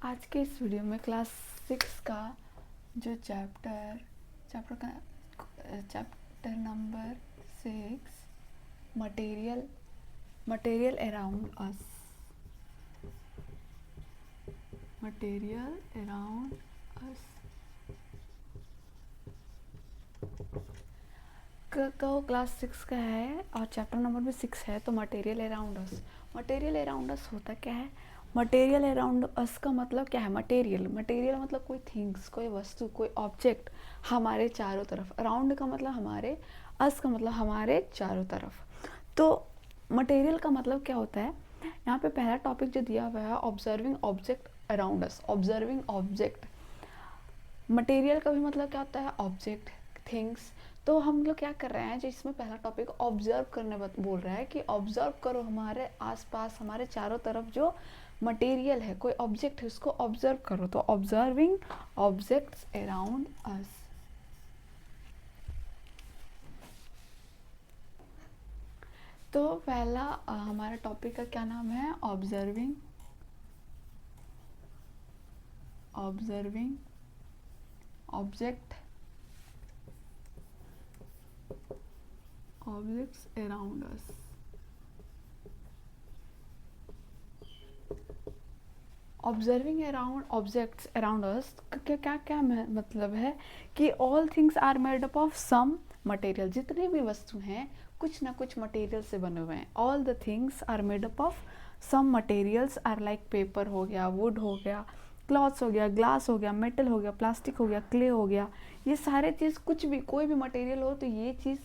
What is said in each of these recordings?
आज के इस वीडियो में क्लास 6 का जो chapter number 6 material around us class 6 का है और चैप्टर नंबर भी 6 है। तो मटेरियल अराउंड अस होता क्या है? मटेरियल अराउंड अस का मतलब क्या है? मटेरियल मतलब कोई थिंग्स, कोई वस्तु, कोई ऑब्जेक्ट हमारे चारों तरफ। अराउंड का मतलब हमारे, अस का मतलब हमारे चारों तरफ। तो मटेरियल का मतलब क्या होता है? यहाँ पे पहला टॉपिक जो दिया हुआ है, observing object around us. Observing object, material का भी मतलब क्या होता है? Object, things. तो हम लोग क्या कर रहे हैं, जो इसमें पहला टॉपिक ऑब्जर्व करने बोल रहा है कि ऑब्जर्व करो हमारे आसपास, हमारे चारों तरफ जो मटेरियल है, कोई ऑब्जेक्ट है, उसको ऑब्जर्व करो। तो ऑब्जर्विंग ऑब्जेक्ट्स अराउंड अस। तो पहला हमारा टॉपिक का क्या नाम है? Observing objects around us. Observing around objects around us क्या क्या मतलब है कि all things are made up of some material. जितने भी वस्तु हैं कुछ ना कुछ मटेरियल से बने हुए हैं। All the things are made up of some materials are like paper हो गया, वुड हो गया, क्लॉथ्स हो गया, ग्लास हो गया, मेटल हो गया, प्लास्टिक हो गया, क्ले हो गया। ये सारे चीज़, कुछ भी कोई भी मटेरियल हो तो ये चीज़,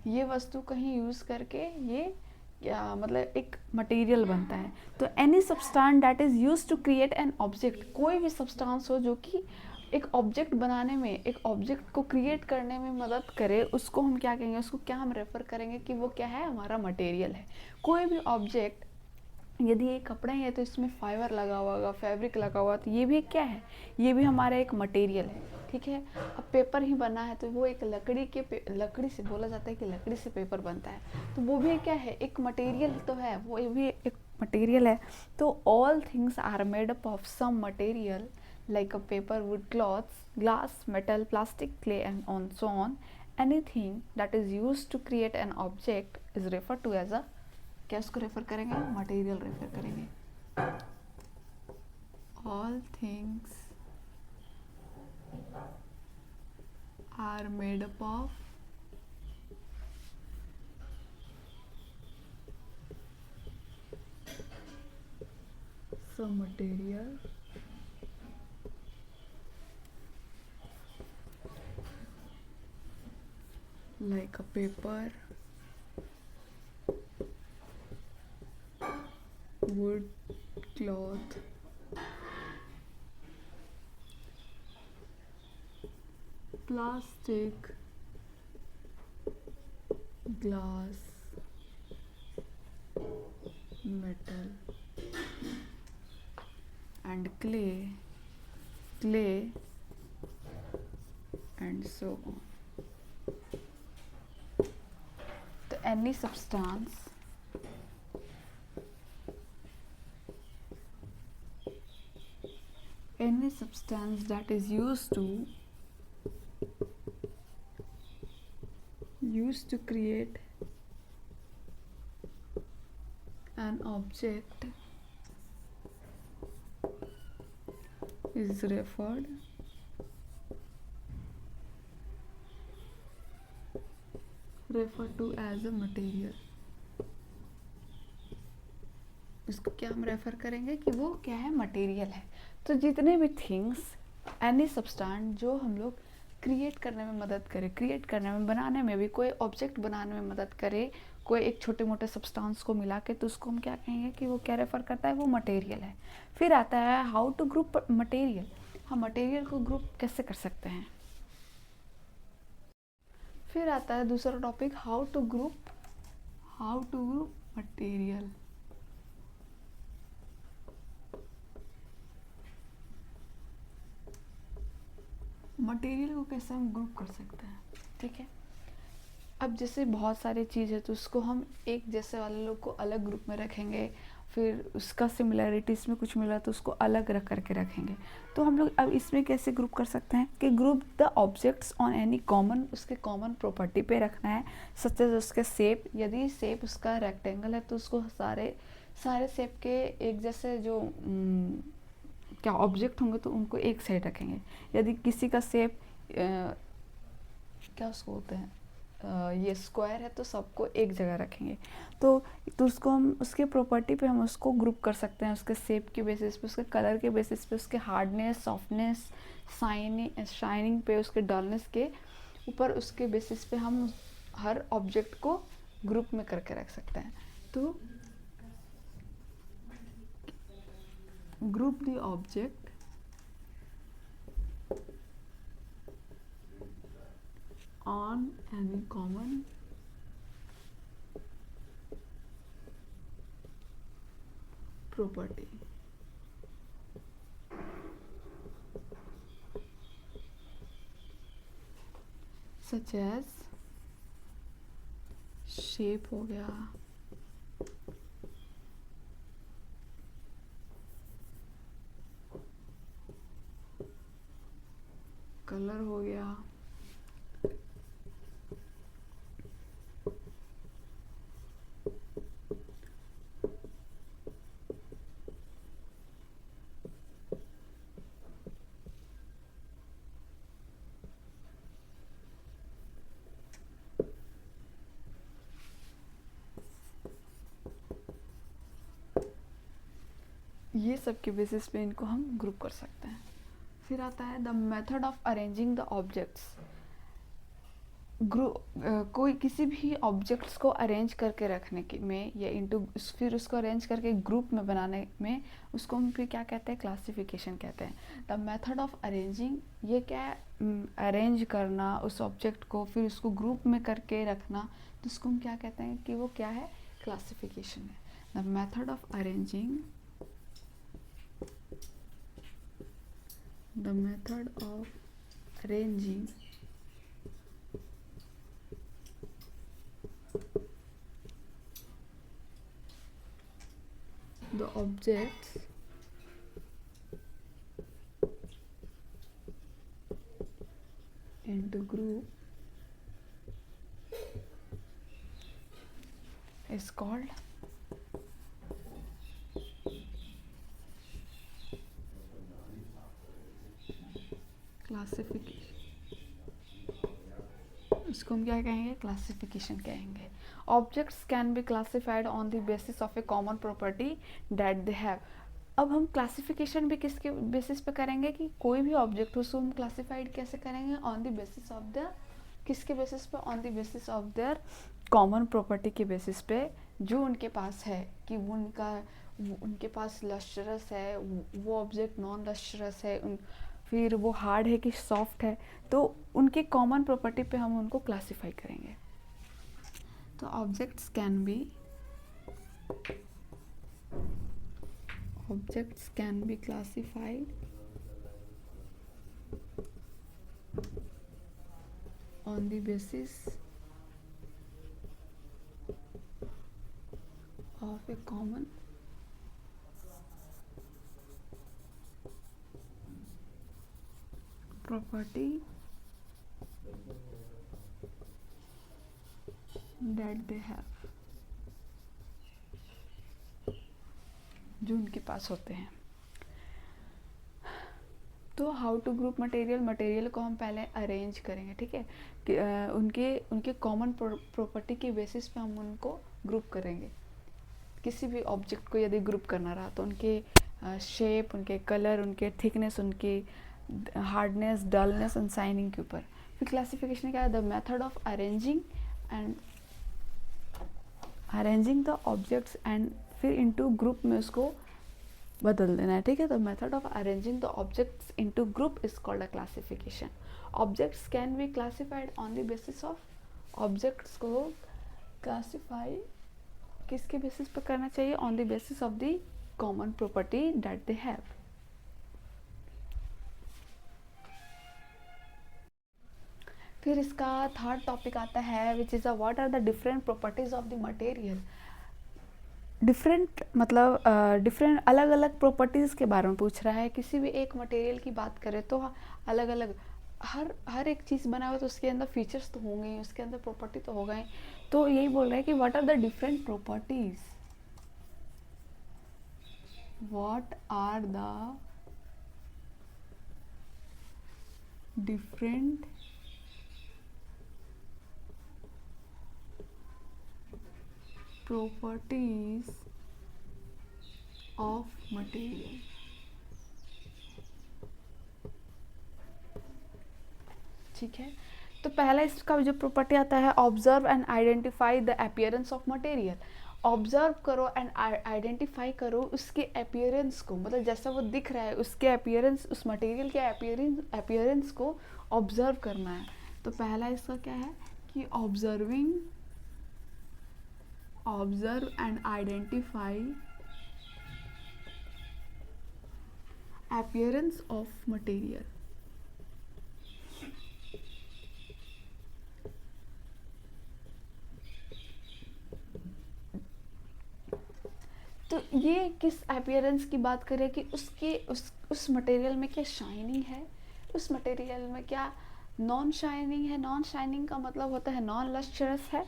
ये वस्तु कहीं यूज़ करके ये क्या मतलब एक मटेरियल बनता है। तो any substance that is use to create an object, कोई भी सब्सटेंस हो जो कि एक ऑब्जेक्ट बनाने में, एक ऑब्जेक्ट को क्रिएट करने में मदद करे, उसको हम क्या कहेंगे? उसको क्या हम रेफर करेंगे कि वो क्या है? हमारा मटेरियल है। कोई भी ऑब्जेक्ट, यदि ये कपड़े हैं तो इसमें फाइबर लगा हुआ होगा, फैब्रिक लगा हुआ, तो ये भी क्या है? ये भी हमारा एक मटेरियल है। ठीक है। अब पेपर ही बना है तो वो एक लकड़ी से, बोला जाता है कि लकड़ी से पेपर बनता है, तो वो भी क्या है? एक मटेरियल तो है, वो भी एक मटेरियल है। तो all things are made up of some material like a paper, wood, clothes, glass, metal, plastic, clay and on so on. Anything that is use to create an object is refer to as a, क्या उसको refer करेंगे? Material refer करेंगे। ऑल things are made up ऑफ some material like a paper, wood, cloth, plastic, glass, metal and clay and so on. So any substance that is used to create an object is referred to as a material. इसको क्या हम refer करेंगे कि वो क्या है? Material है। तो जितने भी थिंग्स, एनी सब्सटेंस जो हम लोग क्रिएट करने में मदद करे, क्रिएट करने में, बनाने में भी, कोई ऑब्जेक्ट बनाने में मदद करे, कोई एक छोटे मोटे सब्सटेंस को मिला के, तो उसको हम क्या कहेंगे कि वो क्या रेफर करता है? वो मटेरियल है। फिर आता है हाउ टू ग्रुप मटेरियल। हम मटेरियल को ग्रुप कैसे कर सकते हैं? फिर आता है दूसरा topic, how to group material. Material को कैसे हम ग्रुप कर सकते हैं? ठीक है। अब जैसे बहुत सारी चीज़ है तो उसको हम एक जैसे वाले लोग को अलग ग्रुप में रखेंगे, फिर उसका सिमिलैरिटी इसमें कुछ मिला तो उसको अलग रख करके रखेंगे। तो हम लोग अब इसमें कैसे ग्रुप कर सकते हैं कि group the objects on any common, उसके कॉमन प्रॉपर्टी पे रखना है, सच एज उसके शेप। यदि शेप उसका रेक्टेंगल है तो उसको सारे शेप के एक जैसे जो क्या ऑब्जेक्ट होंगे तो उनको एक साइड रखेंगे। यदि किसी का शेप क्या उसको होते हैं ये स्क्वायर है तो सबको एक जगह रखेंगे। तो उसको हम उसके प्रॉपर्टी पे हम उसको ग्रुप कर सकते हैं, उसके शेप के बेसिस पे, उसके कलर के बेसिस पे, उसके हार्डनेस, सॉफ्टनेस, शाइनिंग पे, उसके डलनेस के ऊपर, उसके बेसिस पे हम हर ऑब्जेक्ट को ग्रुप में करके रख सकते हैं। तो group the object on any common property such as shape हो गया, कलर हो गया, ये सब के बेसिस पे इनको हम ग्रुप कर सकते हैं। फिर आता है the method of arranging the objects. कोई किसी भी ऑब्जेक्ट्स को अरेंज करके रखने के में या इंटू फिर उसको अरेंज करके ग्रुप में बनाने में, उसको हम फिर क्या कहते हैं, क्लासिफिकेशन कहते हैं। द मेथड ऑफ अरेंजिंग, ये क्या है, अरेंज करना उस ऑब्जेक्ट को, फिर उसको ग्रुप में करके रखना, तो उसको हम क्या कहते हैं कि वो क्या है, क्लासिफिकेशन है। The method of arranging, the method of arranging the objects into group is called classification. इसको हम क्या कहेंगे, क्लासिफिकेशन कहेंगे। Objects can be classified on the basis of A common property that they have. अब हम classification भी किसके basis पे करेंगे कि कोई भी ऑब्जेक्ट हो उसको हम क्लासिफाइड कैसे करेंगे, on the basis of the, किसके बेसिस पे, on the basis of their common property के बेसिस पे जो उनके पास है, कि वो उनके पास लस्ट्रस है, वो ऑब्जेक्ट नॉन लस्ट्रस है, फिर वो हार्ड है कि सॉफ्ट है, तो उनके कॉमन प्रॉपर्टी पे हम उनको क्लासीफाई करेंगे। तो objects can be classified on the basis of a common property that they have, जो उनके पास होते हैं। तो हाउ टू ग्रुप मटेरियल को हम पहले अरेंज करेंगे, ठीक है, कि उनके कॉमन प्रॉपर्टी के बेसिस पे हम उनको ग्रुप करेंगे। किसी भी ऑब्जेक्ट को यदि ग्रुप करना रहा तो उनके शेप, उनके कलर, उनके थिकनेस, उनकी हार्डनेस, डलनेस एंड शाइनिंग के ऊपर। फिर क्लासिफिकेशन क्या है, the method of arranging the objects and फिर इनटू ग्रुप में उसको बदल देना है, ठीक है। The method of arranging the objects into group is called a classification. Objects can be classified on the basis of, objects को क्लासिफाई किसके बेसिस पर करना चाहिए, on the basis of the common property that they have. फिर इसका third topic आता है which is what are the different properties of the material. Different मतलब डिफरेंट अलग अलग प्रॉपर्टीज़ के बारे में पूछ रहा है। किसी भी एक मटेरियल की बात करें तो अलग अलग हर एक चीज़ बना हुआ तो उसके अंदर फीचर्स तो होंगे ही, उसके अंदर प्रॉपर्टी तो होगा ही। तो यही बोल रहा है कि what are the different properties, what are the different properties of material. ठीक है, तो पहला इसका जो प्रॉपर्टी आता है, observe and identify the appearance of material. Observe करो एंड आइडेंटिफाई करो उसके अपीयरेंस को, मतलब जैसा वो दिख रहा है उसके अपीयरेंस, उस मटेरियल के अपीयरेंस को ऑब्जर्व करना है। तो पहला इसका क्या है कि observe and identify appearance of material. तो ये किस अपीयरेंस की बात करें कि उसके उस मटेरियल में क्या शाइनिंग है, उस मटेरियल में क्या नॉन शाइनिंग है। नॉन शाइनिंग का मतलब होता है नॉन लस्ट्रस है।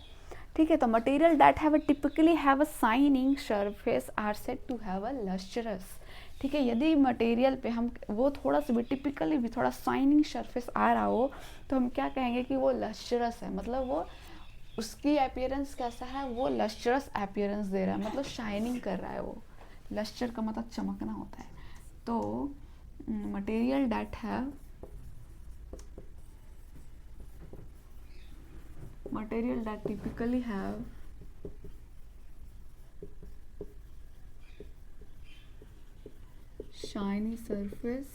ठीक है, तो material that have typically have a shining surface are said to have a lustrous. ठीक है, यदि मटेरियल पे हम वो थोड़ा सा भी टिपिकली भी थोड़ा शाइनिंग सरफेस आ रहा हो तो हम क्या कहेंगे कि वो लस्ट्रस है, मतलब वो उसकी अपीयरेंस कैसा है, वो लस्ट्रस अपीयरेंस दे रहा है, मतलब शाइनिंग कर रहा है। वो लस्टर का मतलब चमकना होता है। तो material that have material that typically have shiny surface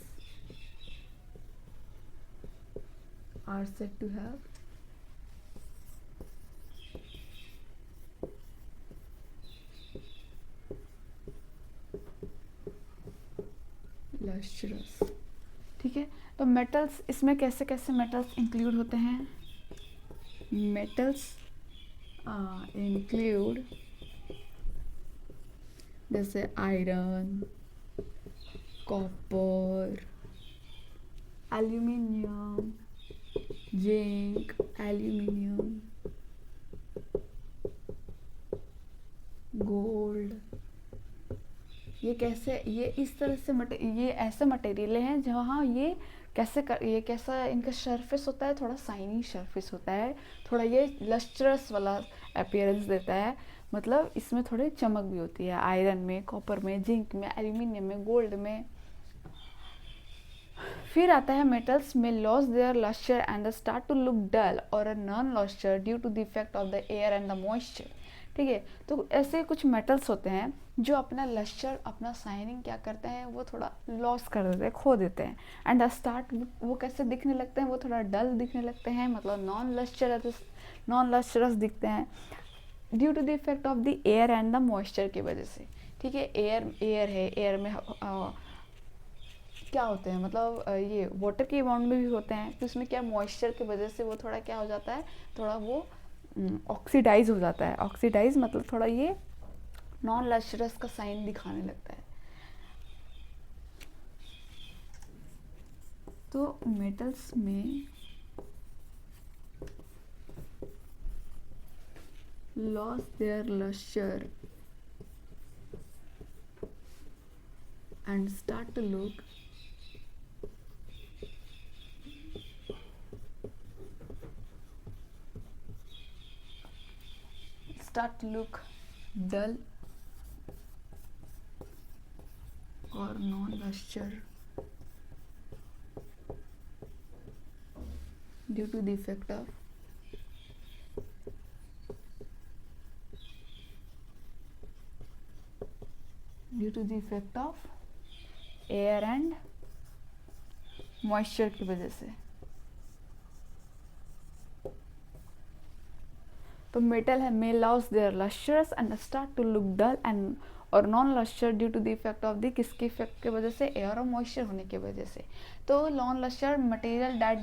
are said to have lustrous। ठीक है, तो मेटल्स, इसमें कैसे कैसे मेटल्स इंक्लूड होते हैं। मेटल्स इंक्लूड जैसे iron, copper, aluminium, zinc, aluminium, gold. ये कैसे, ये इस तरह से ये ऐसे मटेरियल हैं जहाँ ये ये कैसा इनका सरफेस होता है, थोड़ा शाइनी सरफेस होता है, थोड़ा ये लस्ट्रस वाला अपीयरेंस देता है, मतलब इसमें थोड़ी चमक भी होती है। आयरन में, कॉपर में, जिंक में, एल्यूमिनियम में, गोल्ड में। फिर आता है मेटल्स में loss their lustre and start to look dull और a non lustre due to the effect of the air and the moisture. ठीक है, तो ऐसे कुछ मेटल्स होते हैं जो अपना लस्टर, अपना शाइनिंग क्या करते हैं, वो थोड़ा लॉस कर देते हैं, खो देते हैं। एंड स्टार्ट, वो कैसे दिखने लगते हैं, वो थोड़ा डल दिखने लगते हैं, मतलब नॉन लस्टरस दिखते हैं due to the effect of the air and the moisture की वजह से। ठीक है, एयर है, एयर में क्या होते हैं, मतलब ये वाटर के अमाउंट में भी होते हैं, तो उसमें क्या मॉइस्चर की वजह से वो थोड़ा क्या हो जाता है, थोड़ा वो ऑक्सीडाइज हो जाता है। ऑक्सीडाइज मतलब थोड़ा ये नॉन लस्ट्रस का साइन दिखाने लगता है। तो मेटल्स में loss their lustre and start to look dull or non-luster due to the effect of air and moisture की वजह से। तो मेटल है may lose their lustrous and start to look dull and और non lustre due to the effect of the किसके effect की वजह से, एयर और मॉइस्चर होने की वजह से। तो non lustre material that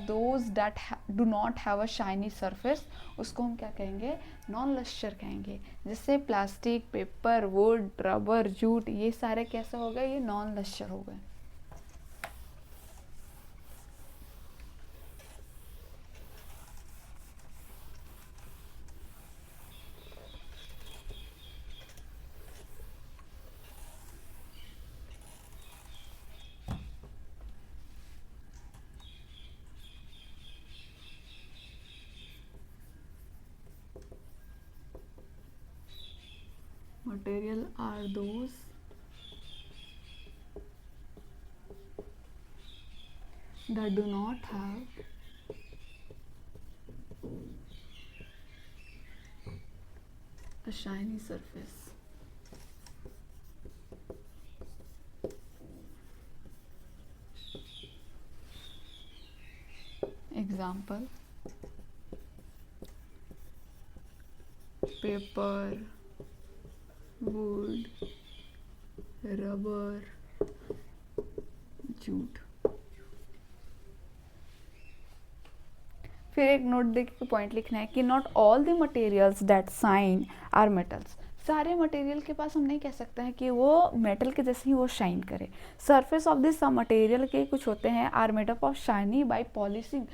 do not have a shiny surface, उसको हम क्या कहेंगे, नॉन लस्टर कहेंगे। जैसे plastic, paper, wood, rubber, jute, ये सारे कैसे हो गए, ये नॉन लस्टर हो गए। Material are those that do not have a shiny surface. Example: paper, wood, rubber, jute. फिर एक नोट देख के पॉइंट लिखना है कि not all the materials that shine are metals. सारे मटेरियल के पास हम नहीं कह सकते हैं कि वो मेटल के जैसे ही वो शाइन करे। Surface of this some material के कुछ होते हैं are made up of shiny by polishing.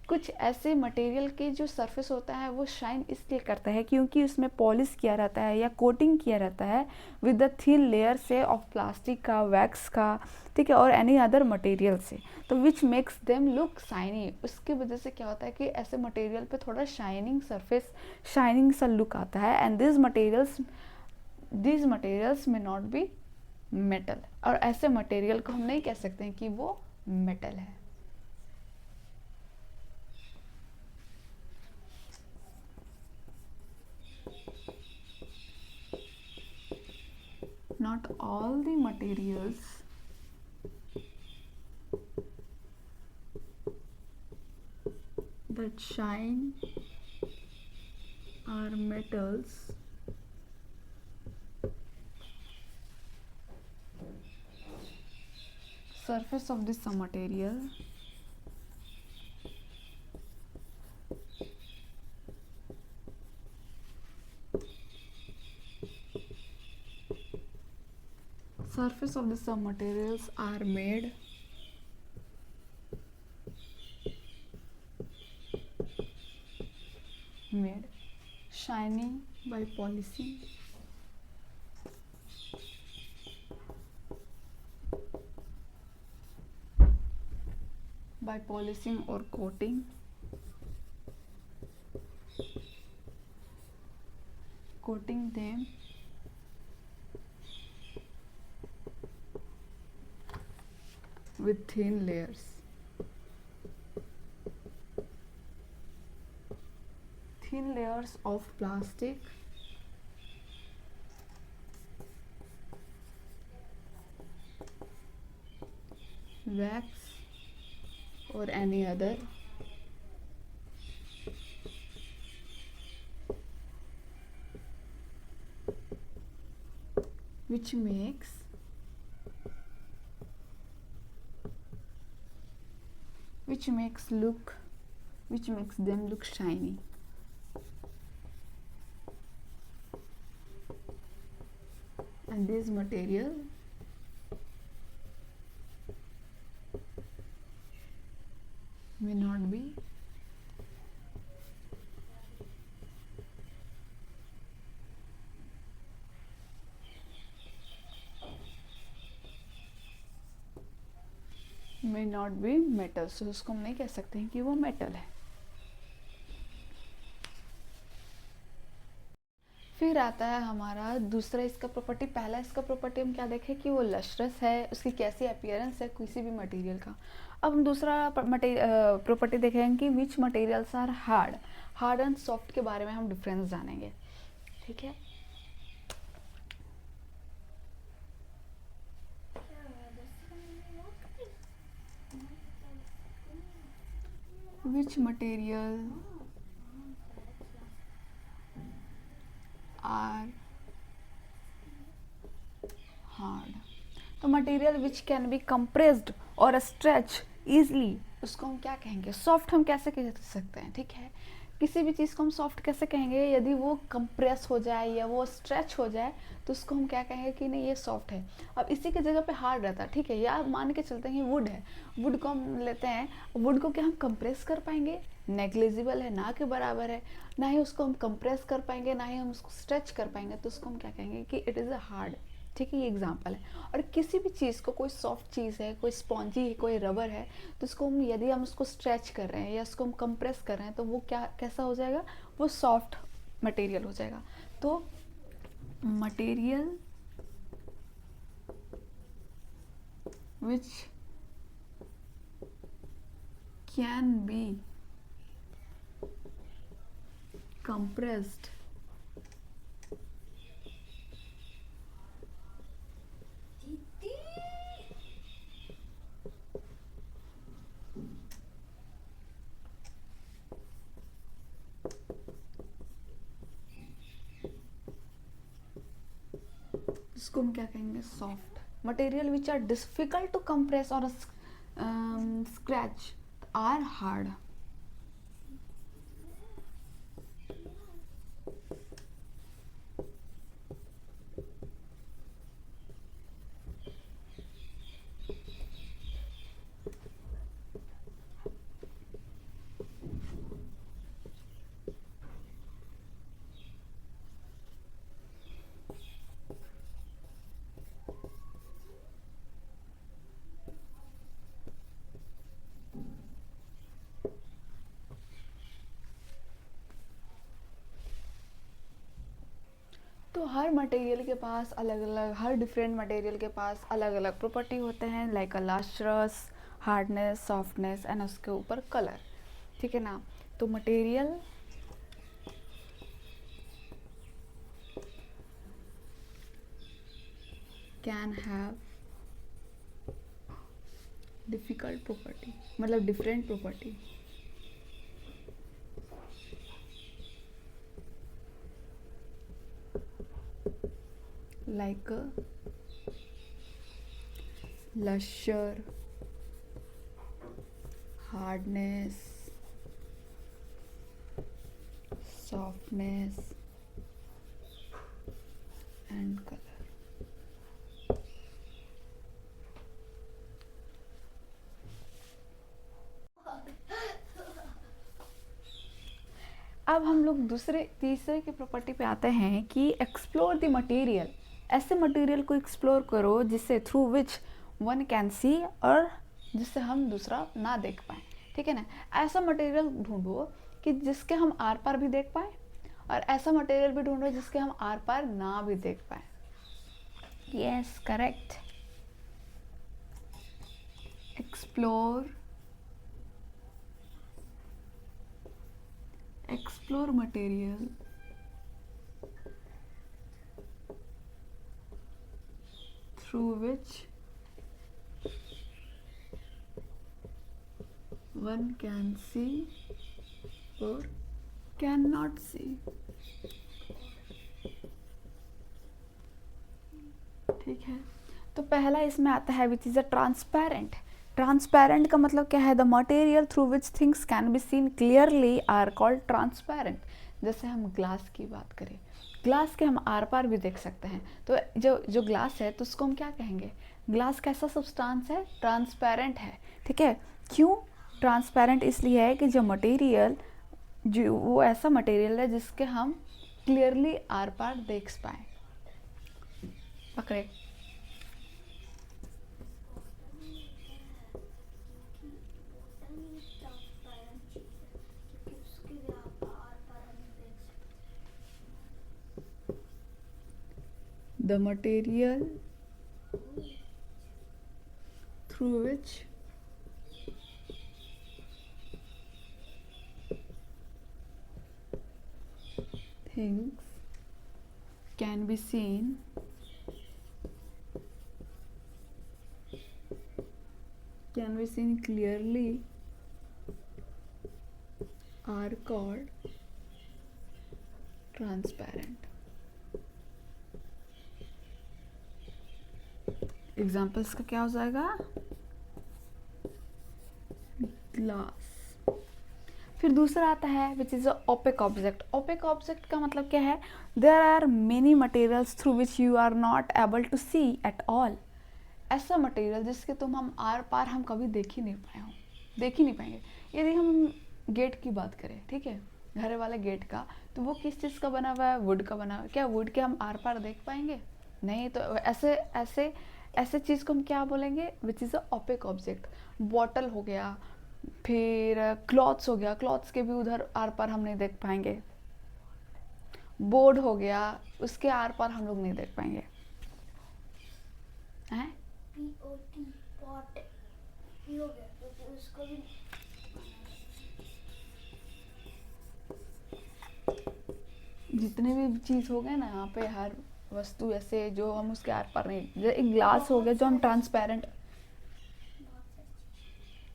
कुछ ऐसे मटेरियल के जो सरफेस होता है वो शाइन इसलिए करता है क्योंकि उसमें पॉलिश किया रहता है या कोटिंग किया रहता है विद द थिन लेयर से ऑफ प्लास्टिक का, वैक्स का, ठीक है, और एनी अदर मटेरियल से, तो which makes them look shiny. उसकी वजह से क्या होता है कि ऐसे मटेरियल पे थोड़ा शाइनिंग सरफेस, शाइनिंग सा लुक आता है। एंड दिस मटेरियल्स में नॉट बी मेटल, और ऐसे मटेरियल को हम नहीं कह सकते हैं कि वो मेटल है। Not all the materials that shine are metals. Surface of this material materials are made shiny by polishing, or coating them with thin layers. Thin layers of plastic, wax, or any other which makes them look shiny. And this material may not be metal. सो उसको हम नहीं कह सकते हैं कि वो metal है। फिर आता है हमारा दूसरा इसका प्रॉपर्टी। पहला इसका प्रॉपर्टी हम क्या देखें कि वो लस्ट्रस है, उसकी कैसी अपीयरेंस है किसी भी मटेरियल का। अब हम दूसरा प्रॉपर्टी देखेंगे कि which materials are hard and soft के बारे में हम डिफरेंस जानेंगे, ठीक है। Which material are material which can B compressed और स्ट्रेच ईजली, उसको हम क्या कहेंगे? सॉफ्ट हम कैसे कह सकते हैं? ठीक है, किसी भी चीज़ को हम सॉफ्ट कैसे कहेंगे? यदि वो कंप्रेस हो जाए या वो स्ट्रेच हो जाए तो उसको हम क्या कहेंगे कि नहीं ये सॉफ्ट है। अब इसी के जगह पे हार्ड रहता है, ठीक है, या मान के चलते हैं वुड है, वुड को हम लेते हैं, वुड को क्या हम कंप्रेस कर पाएंगे? नेग्लिजिबल है, ना के बराबर है, ना ही उसको हम कंप्रेस कर पाएंगे ना ही हम उसको स्ट्रेच कर पाएंगे, तो उसको हम क्या कहेंगे कि इट इज़ अ हार्ड। ठीक है, ये एग्जाम्पल है। और किसी भी चीज़ को, कोई सॉफ्ट चीज़ है, कोई स्पॉन्जी है, कोई रबर है, तो उसको हम यदि हम उसको स्ट्रेच कर रहे हैं या उसको हम कंप्रेस कर रहे हैं तो वो क्या कैसा हो जाएगा? वो सॉफ्ट मटेरियल हो जाएगा। तो material which can be compressed इसको हम क्या कहेंगे? Soft. Material which are difficult to compress और स्क्रैच आर हार्ड। तो हर मटेरियल के पास अलग अलग, हर डिफरेंट मटेरियल के पास अलग अलग प्रॉपर्टी होते हैं, like a lustrous, hardness, softness and उसके ऊपर कलर। ठीक है ना? तो material can have difficult property, मतलब different property, like luster, hardness, softness and color. अब हम लोग तीसरे की प्रॉपर्टी पे आते हैं कि एक्सप्लोर द मटेरियल। ऐसे मटेरियल को एक्सप्लोर करो जिससे through which one can see, और जिससे हम दूसरा ना देख पाए। ठीक है ना? ऐसा मटेरियल ढूंढो कि जिसके हम आर पार भी देख पाए, और ऐसा मटेरियल भी ढूंढो जिसके हम आर पार ना भी देख पाए। Yes, correct. Explore material through which one can see or cannot see. ठीक है, तो पहला इसमें आता है which is a transparent. Transparent का मतलब क्या है? The material through which things can be seen clearly are called transparent. जैसे हम ग्लास की बात करें, ग्लास के हम आर पार भी देख सकते हैं, तो जो ग्लास है तो उसको हम क्या कहेंगे? ग्लास कैसा सब्सटेंस है? ट्रांसपेरेंट है। ठीक है, क्यों ट्रांसपेरेंट? इसलिए है कि जो मटेरियल, जो वो ऐसा मटेरियल है जिसके हम क्लियरली आर पार देख पाए। पकड़े? The material through which things can be seen clearly are called transparent. Examples का क्या हो जाएगा, ग्लास। फिर दूसरा आता है which is a opaque object. Opaque object का मतलब क्या है, there are many materials through which you are not able to see at all. ऐसा मटेरियल जिसके तुम हम आर पार हम कभी देख ही नहीं पाए हों, देख ही नहीं पाएंगे। यदि हम गेट की बात करें, ठीक है, घर वाले गेट का, तो वो किस चीज़ का बना हुआ है, वुड का बना हुआ है। क्या वुड के हम आर पार देख पाएंगे? नहीं। तो ऐसे ऐसे ऐसे चीज़ को हम क्या बोलेंगे, विच is a opaque object. Bottle हो गया, फिर क्लॉथ्स हो गया, क्लॉथ्स के भी उधर आर पार हम नहीं देख पाएंगे। बोर्ड हो गया, उसके आर पार हम लोग नहीं देख पाएंगे हैं। POT पॉट ही हो गया, तो उसको भी जितने भी चीज़ हो गए ना यहाँ पे, हर वस्तु ऐसे जो हम उसके आर पार नहीं, जैसे एक ग्लास हो गया जो हम ट्रांसपेरेंट,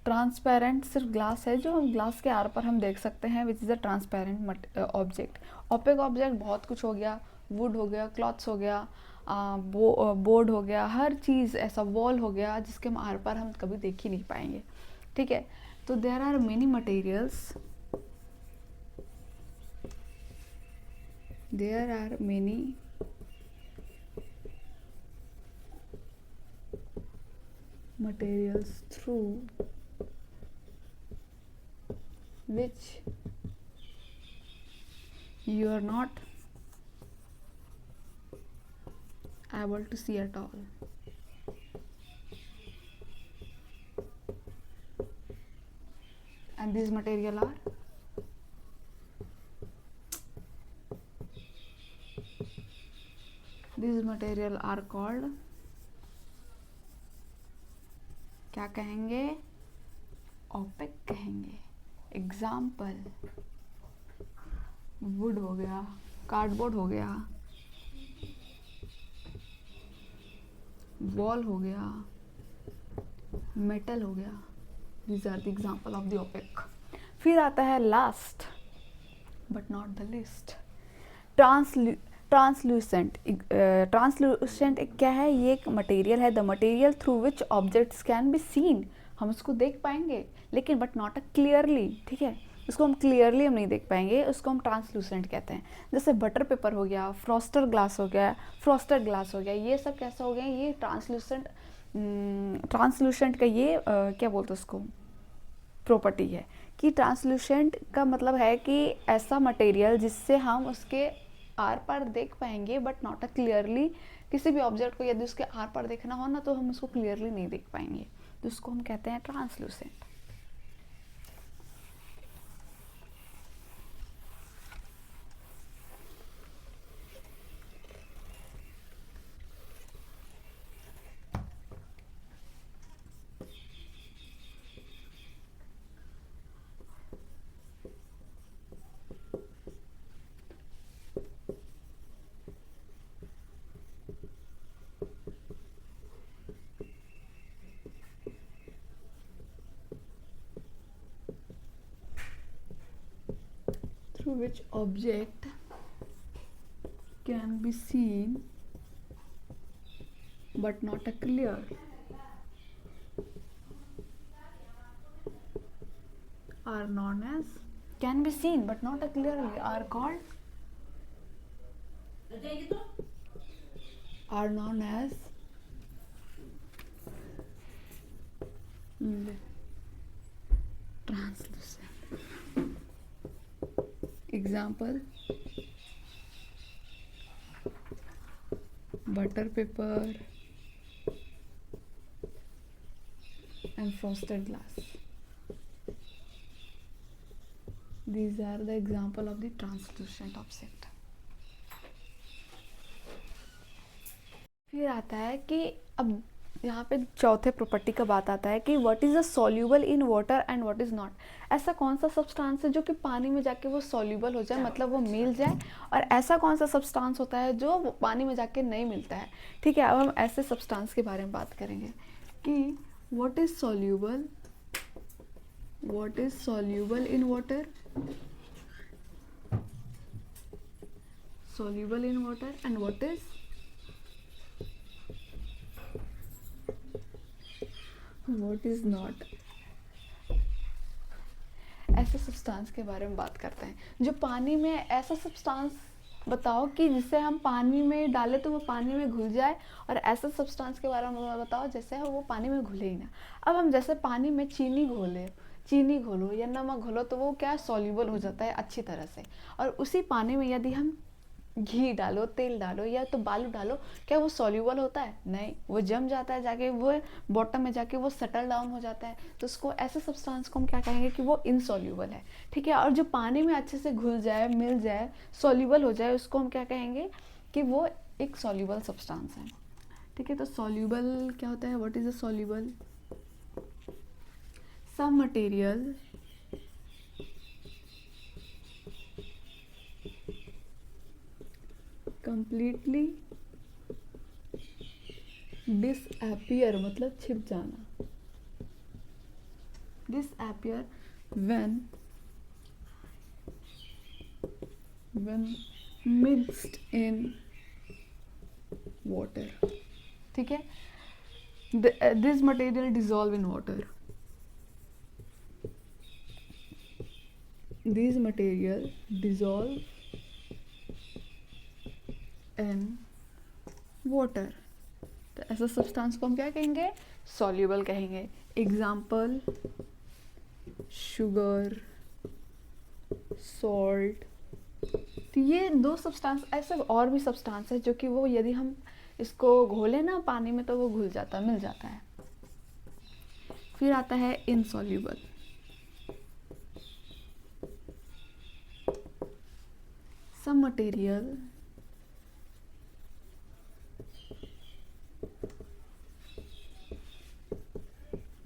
ट्रांसपेरेंट सिर्फ ग्लास है जो हम ग्लास के आर पर हम देख सकते हैं, विच is a transparent object. Opaque object बहुत कुछ हो गया, वुड हो गया, क्लॉथ्स हो गया, बोर्ड हो गया, हर चीज़ ऐसा, वॉल हो गया जिसके हम आर पार हम कभी देख ही नहीं पाएंगे। ठीक है, तो there are many materials, there are many materials through which you are not able to see at all. And these material are called, क्या कहेंगे, ओपेक कहेंगे। एग्जाम्पल, वुड हो गया, कार्डबोर्ड हो गया, वॉल हो गया, मेटल हो गया, these are the example of the opaque. फिर आता है last but not the least, translucent. Translucent क्या है, ये एक मटेरियल है, the material through which objects can be seen. हम उसको देख पाएंगे लेकिन बट नॉट अ क्लियरली, ठीक है, उसको हम क्लियरली हम नहीं देख पाएंगे, उसको हम ट्रांसलूसेंट कहते हैं। जैसे बटर पेपर हो गया, फ्रॉस्टेड ग्लास हो गया, ये सब कैसा हो गया, ये ट्रांसलूसेंट, ट्रांसलूसेंट का ये क्या बोलते हैं उसको, प्रॉपर्टी है कि ट्रांसलूसेंट का मतलब है कि ऐसा मटेरियल जिससे हम उसके आर पार देख पाएंगे बट नॉट अ क्लियरली। किसी भी ऑब्जेक्ट को यदि उसके आर पार देखना हो ना तो हम उसको क्लियरली नहीं देख पाएंगे, तो उसको हम कहते हैं translucent. Through which object can be seen but not a clear, are known as, can be seen but not a clearly, are called, are known as translucent. Example, butter paper and frosted glass. These are the example of the translucent object. फिर आता है कि अब यहाँ पे चौथे property का बात आता है कि what is a soluble in water and what is not. ऐसा कौन सा सब्सटेंस है जो कि पानी में जाके वो सॉल्यूबल हो जाए, मतलब वो मिल जाए, और ऐसा कौन सा सब्सटेंस होता है जो पानी में जाके नहीं मिलता है। ठीक है, अब हम ऐसे सब्सटेंस के बारे में बात करेंगे कि what is soluble, what is soluble in water, soluble in water, and what is what is not. ऐसे सब्सटेंस के बारे में बात करते हैं जो पानी में, ऐसा सब्सटेंस बताओ कि जिसे हम पानी में डालें तो वो पानी में घुल जाए, और ऐसा सब्सटेंस के बारे में बताओ जैसे वो पानी में घुले ही ना। अब हम जैसे पानी में चीनी घोलो या नमक घोलो तो वो क्या सॉल्यूबल हो जाता है अच्छी तरह से, और उसी पानी में यदि हम घी डालो, तेल डालो या तो बालू डालो, क्या वो सॉल्यूबल होता है? नहीं, वो जम जाता है, जाके वो बॉटम में जाके वो सेटल डाउन हो जाता है। तो उसको, ऐसे सब्सटेंस को हम क्या कहेंगे कि वो इनसॉल्यूबल है, ठीक है। और जो पानी में अच्छे से घुल जाए, मिल जाए, सॉल्यूबल हो जाए, उसको हम क्या कहेंगे कि वो एक सॉल्यूबल सब्सटेंस है, ठीक है। तो सॉल्यूबल क्या होता है? What is a soluble? Some material completely disappear, मतलब छिप जाना। Disappear when mixed in water, ठीक है। This material dissolve in water. These material dissolve in water. तो ऐसा सब्सटेंस को हम क्या कहेंगे? सॉल्यूबल कहेंगे। Example sugar, salt. तो ये दो सब्सटेंस, ऐसे और भी सब्सटेंस है जो कि वो यदि हम इसको घोले ना पानी में तो वो घुल जाता, मिल जाता है। फिर आता है insoluble. Some material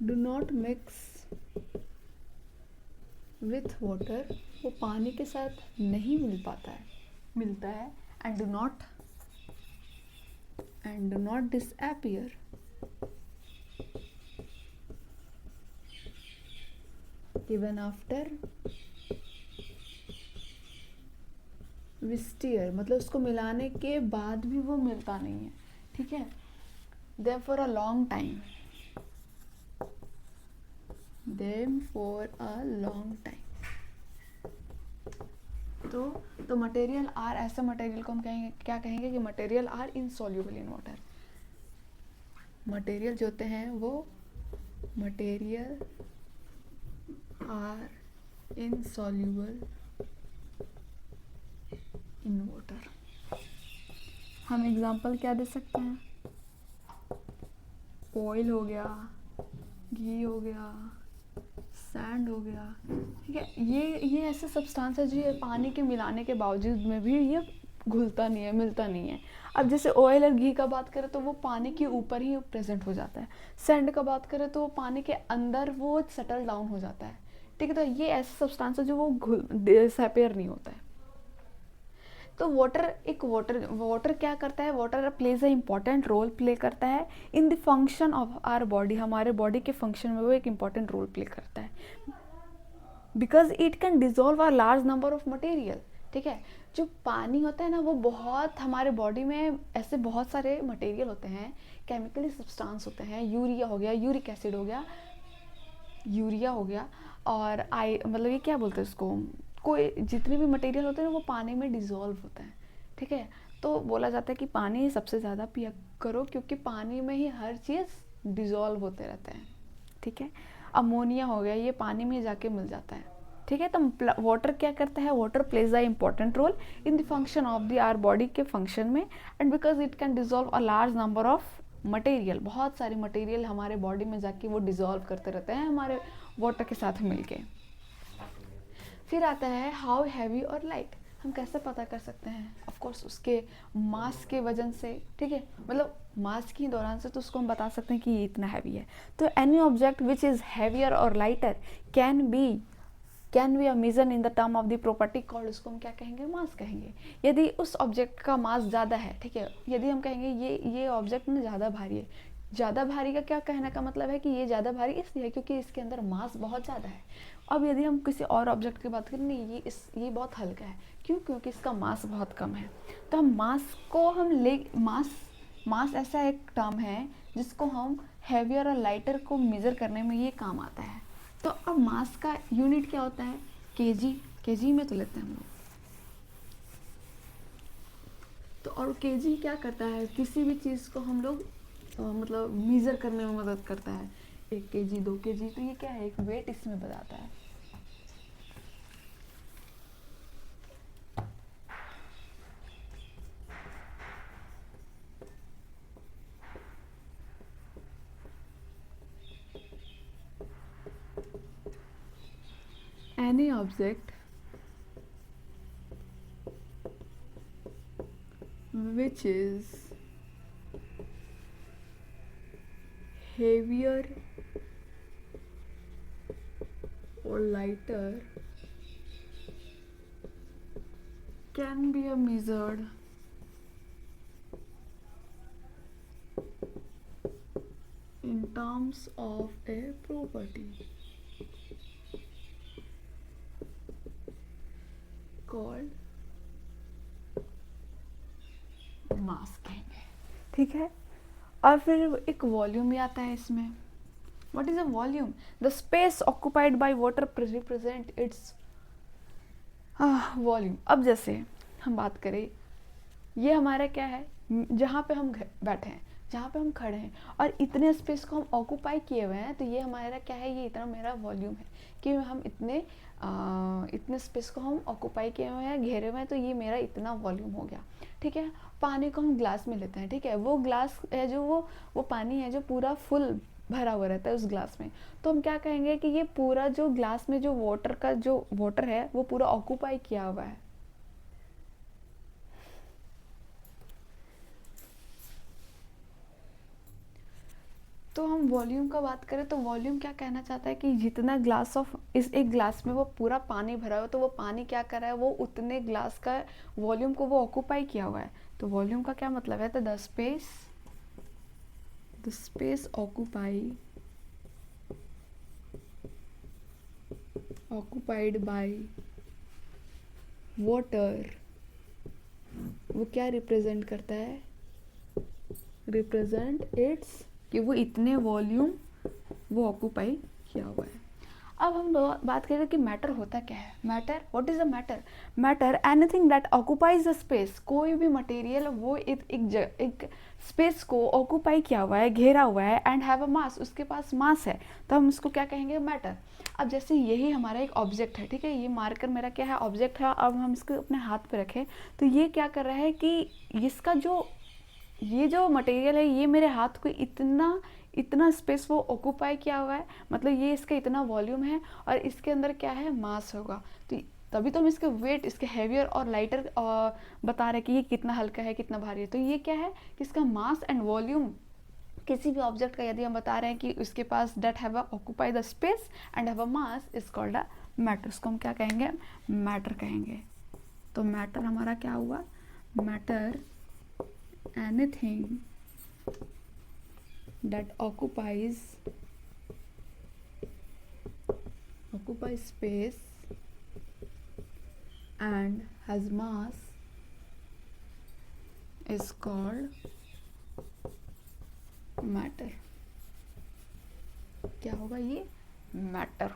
do not mix with water, वो पानी के साथ नहीं मिलता है and do not disappear, even after stirring, मतलब उसको मिलाने के बाद भी वो मिलता नहीं है, ठीक है। Them for a long time, तो मटेरियल आर, ऐसे मटेरियल को हम कहेंगे, क्या कहेंगे कि material are insoluble in water. Material जो होते हैं वो material are insoluble in water. हम एग्जांपल क्या दे सकते हैं? ऑयल हो गया, घी हो गया, सैंड हो गया, ठीक है। ये ऐसे सब्सटेंस है जो ये पानी के मिलाने के बावजूद में भी ये घुलता नहीं है, मिलता नहीं है। अब जैसे ऑयल और घी का बात करें तो वो पानी के ऊपर ही प्रेजेंट हो जाता है। सैंड का बात करें तो वो पानी के अंदर वो सेटल डाउन हो जाता है, ठीक है। तो ये ऐसे सब्सटेंस है जो वो डिसअपियर नहीं होता है। तो वाटर क्या करता है? Water plays a important role play करता है in the function of our body, हमारे बॉडी के फंक्शन में वो एक इम्पॉर्टेंट रोल प्ले करता है, because it can dissolve a large number of material, ठीक है। जो पानी होता है ना, वो बहुत, हमारे बॉडी में ऐसे बहुत सारे मटेरियल होते हैं, केमिकली सब्सटेंस होते हैं। यूरिया हो गया, यूरिक एसिड हो गया, और मतलब ये क्या बोलते हैं इसको, कोई जितने भी मटेरियल होते हैं वो पानी में डिज़ोल्व होते हैं, ठीक है। तो बोला जाता है कि पानी सबसे ज़्यादा पिया करो, क्योंकि पानी में ही हर चीज़ डिज़ोल्व होते रहते हैं, ठीक है। अमोनिया हो गया, ये पानी में जाके मिल जाता है, ठीक है। तो वाटर क्या करता है? Water plays a important role in the function of the our body के फंक्शन में, and because it can dissolve a large number of material, बहुत सारे मटेरियल हमारे बॉडी में जाके वो डिज़ोल्व करते रहते हैं हमारे वाटर के साथ मिलके। फिर आता है हाउ हैवी और लाइट। हम कैसे पता कर सकते हैं? ऑफ कोर्स उसके मास के वजन से, ठीक है, मतलब मास के दौरान से तो उसको हम बता सकते हैं कि ये इतना हैवी है। तो any object which is heavier और lighter can be a measure in the term of the property called, उसको हम क्या कहेंगे? मास कहेंगे। यदि उस ऑब्जेक्ट का मास ज़्यादा है, ठीक है, यदि हम कहेंगे ये ऑब्जेक्ट ना ज़्यादा भारी है, ज़्यादा भारी का क्या कहने का मतलब है कि ये ज़्यादा भारी इसलिए है क्योंकि इसके अंदर मास बहुत ज़्यादा है। अब यदि हम किसी और ऑब्जेक्ट की बात करें, नहीं ये बहुत हल्का है, क्यों? क्योंकि इसका मास बहुत कम है। तो हम मास को हम मास ऐसा एक टर्म है जिसको हम हैवियर और लाइटर को मेज़र करने में ये काम आता है। तो अब मास का यूनिट क्या होता है? केजी, केजी में तो लेते हैं हम लोग। तो और केजी क्या करता है? किसी भी चीज़ को हम लोग मतलब मेज़र करने में मदद करता है। 1 केजी 2 केजी, तो ये क्या है? एक वेट इसमें बताता है। Any object which is heavier or lighter can be measured in terms of a property called मास कहेंगे, ठीक है। और फिर एक वॉल्यूम भी आता है इसमें। What is a volume? The space occupied by water represent its volume. अब जैसे हम बात करें, ये हमारा क्या है? जहाँ पे हम बैठे हैं, जहाँ पे हम खड़े हैं, और इतने स्पेस को हम ऑक्यूपाई किए हुए हैं, तो ये हमारा क्या है? ये इतना मेरा वॉल्यूम है कि हम इतने स्पेस को हम ऑक्यूपाई किए हुए हैं, घेरे हुए हैं, तो ये मेरा इतना वॉल्यूम हो गया, ठीक है। पानी को हम ग्लास में लेते हैं, ठीक है। वो ग्लास है जो वो पानी है जो पूरा फुल भरा हुआ रहता है उस ग्लास में, तो हम क्या कहेंगे कि ये पूरा जो ग्लास में जो वाटर है वो पूरा ऑक्यूपाई किया हुआ है। तो हम वॉल्यूम का बात करें तो वॉल्यूम क्या कहना चाहता है कि जितना ग्लास ऑफ इस एक ग्लास में वो पूरा पानी भरा हो, तो वो पानी क्या कर रहा है? वो उतने ग्लास का वॉल्यूम को वो ऑक्यूपाई किया हुआ है। तो वॉल्यूम का क्या मतलब है? तो the space occupied by water, वो क्या रिप्रेजेंट करता है? रिप्रेजेंट इट्स, कि वो इतने वॉल्यूम वो ऑक्यूपाई किया हुआ है। अब हम बात करें कि मैटर होता क्या है? Matter, what is a matter? Matter anything that occupies the space. कोई भी मटेरियल वो एक स्पेस को ऑक्यूपाई किया हुआ है, घेरा हुआ है, एंड हैव अ मास, उसके पास मास है, तो हम उसको क्या कहेंगे? मैटर। अब जैसे यही हमारा एक ऑब्जेक्ट है, ठीक है, ये मार्कर मेरा क्या है? ऑब्जेक्ट है। अब हम इसको अपने हाथ पे रखें, तो ये क्या कर रहा है कि इसका ये जो मटेरियल है, ये मेरे हाथ को इतना स्पेस वो ऑक्यूपाई किया हुआ है, मतलब ये इसका इतना वॉल्यूम है, और इसके अंदर क्या है? मास होगा। तो तभी तो हम इसके वेट, इसके हैवियर और लाइटर बता रहे हैं कि ये कितना हल्का है, कितना भारी है। तो ये क्या है कि इसका मास एंड वॉल्यूम किसी भी ऑब्जेक्ट का यदि हम बता रहे हैं कि उसके पास that have occupy the space and have a mass is called a matter. उसको हम क्या कहेंगे? मैटर कहेंगे। तो मैटर हमारा क्या हुआ? Matter anything that occupies space and has mass is called matter। क्या होगा? ये मैटर